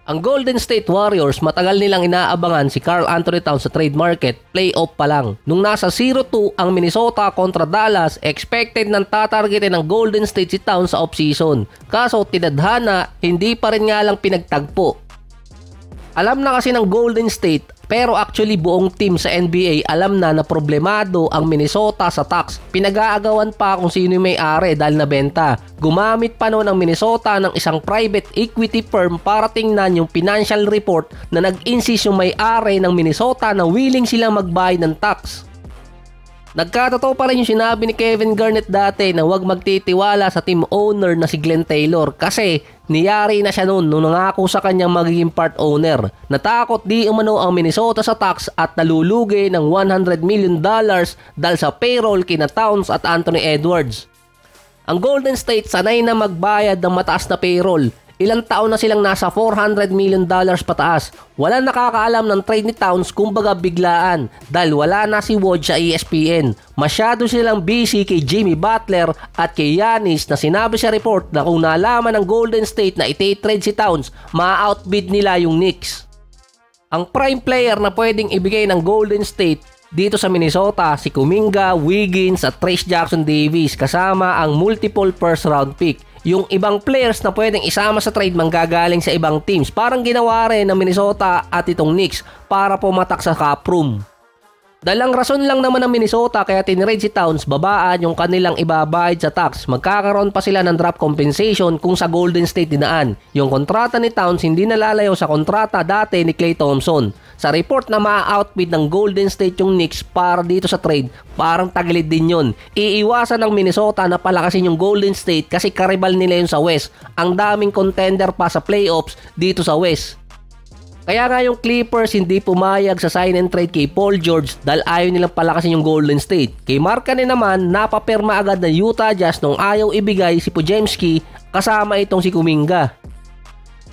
Ang Golden State Warriors matagal nilang inaabangan si Karl Anthony Towns sa trade market, playoff pa lang. Nung nasa 0-2 ang Minnesota kontra Dallas, expected nang tatargetin ng Golden State si Towns sa offseason. Kaso tinadhana, hindi pa rin nga lang pinagtagpo. Alam na kasi ng Golden State, pero actually buong team sa NBA alam na na problemado ang Minnesota sa tax. Pinag-aagawan pa kung sino yung may-ari dahil nabenta. Gumamit pa noon ang Minnesota ng isang private equity firm para tingnan yung financial report na nag-insist yung may-ari ng Minnesota na willing silang magbayad ng tax. Nagkatotoo pa rin yung sinabi ni Kevin Garnett dati na huwag magtitiwala sa team owner na si Glenn Taylor kasi niyari na siya noon nung nangako sa kanyang magiging part owner. Natakot di umano ang Minnesota sa tax at nalulugi ng $100 million dahil sa payroll kina Towns at Anthony Edwards. Ang Golden State sanay na magbayad ng mataas na payroll. Ilang taon na silang nasa $400 million pataas. Walang nakakaalam ng trade ni Towns kumbaga biglaan dahil wala na si Woj sa ESPN. Masyado silang busy kay Jimmy Butler at kay Giannis na sinabi sa report na kung nalaman ng Golden State na iti-trade si Towns, ma-outbid nila yung Knicks. Ang prime player na pwedeng ibigay ng Golden State dito sa Minnesota, si Kuminga, Wiggins at Trayce Jackson-Davis kasama ang multiple first round pick. Yung ibang players na pwedeng isama sa trade manggagaling sa ibang teams. Parang ginawa rin ng Minnesota at itong Knicks para pumatak sa cap room. Dalang rason lang naman ng Minnesota kaya tinrade si Towns, babaan yung kanilang ibabayad sa tax. Magkakaroon pa sila ng drop compensation kung sa Golden State dinaan. Yung kontrata ni Towns hindi nalalayo sa kontrata dati ni Klay Thompson. Sa report na ma-outbid ng Golden State yung Knicks para dito sa trade, parang tagilid din yun. Iiwasan ng Minnesota na palakasin yung Golden State kasi karibal nila yun sa West. Ang daming contender pa sa playoffs dito sa West. Kaya nga yung Clippers hindi pumayag sa sign and trade kay Paul George dahil ayaw nilang palakasin yung Golden State. Kay Markkanen naman, napapirma agad ng Utah Jazz nung ayaw ibigay si Podziemski kasama itong si Kuminga.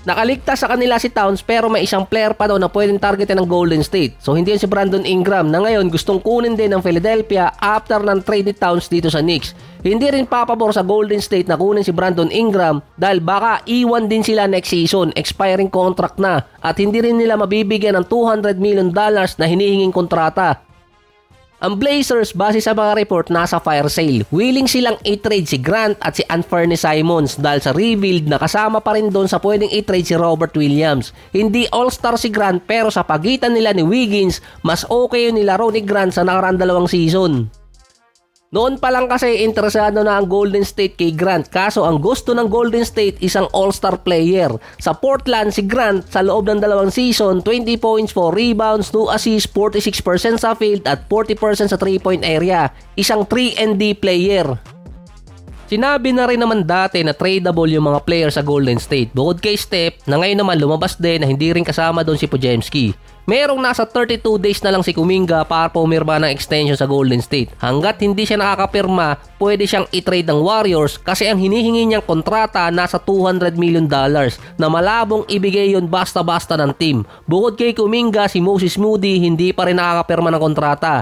Nakaligtas sa kanila si Towns pero may isang player pa daw na pwedeng targetin ng Golden State. So hindi yun si Brandon Ingram na ngayon gustong kunin din ng Philadelphia after ng trade ni Towns dito sa Knicks. Hindi rin papabor sa Golden State na kunin si Brandon Ingram dahil baka iwan din sila next season, expiring contract na, at hindi rin nila mabibigyan ng $200 million na hinihinging kontrata. Ang Blazers base sa mga report nasa fire sale. Willing silang i-trade si Grant at si Anthony Simons dahil sa rebuild na kasama pa rin doon sa pwedeng i-trade si Robert Williams. Hindi all-star si Grant pero sa pagitan nila ni Wiggins, mas okay yung nilaro ni Grant sa nakaraan 2 season. Noon pa lang kasi interesado na ang Golden State kay Grant kaso ang gusto ng Golden State isang all-star player. Sa Portland si Grant sa loob ng 2 season, 20 points, 4 rebounds, 2 assists, 46% sa field at 40% sa 3-point area. Isang 3-and-D player. Sinabi na rin naman dati na tradable yung mga player sa Golden State. Bukod kay Steph na ngayon naman lumabas din na hindi rin kasama doon si Podziemski. Merong nasa 32 days na lang si Kuminga para pumirma ng extension sa Golden State. Hanggat hindi siya nakakapirma, pwede siyang i-trade ng Warriors kasi ang hinihingi niyang kontrata nasa $200 million na malabong ibigay yun basta-basta ng team. Bukod kay Kuminga, si Moses Moody hindi pa rin nakakapirma ng kontrata.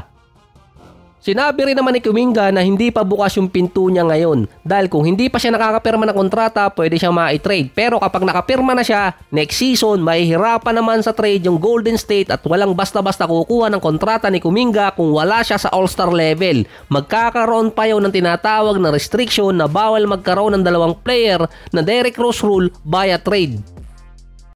Sinabi rin naman ni Kuminga na hindi pa bukas yung pinto niya ngayon dahil kung hindi pa siya nakakapirma ng kontrata pwede siyang ma-trade, pero kapag nakapirma na siya next season mahihirapan naman sa trade yung Golden State at walang basta-basta kukuha ng kontrata ni Kuminga kung wala siya sa all-star level. Magkakaroon pa yun ng tinatawag na restriction na bawal magkaroon ng 2 player na Derrick Rose rule via trade.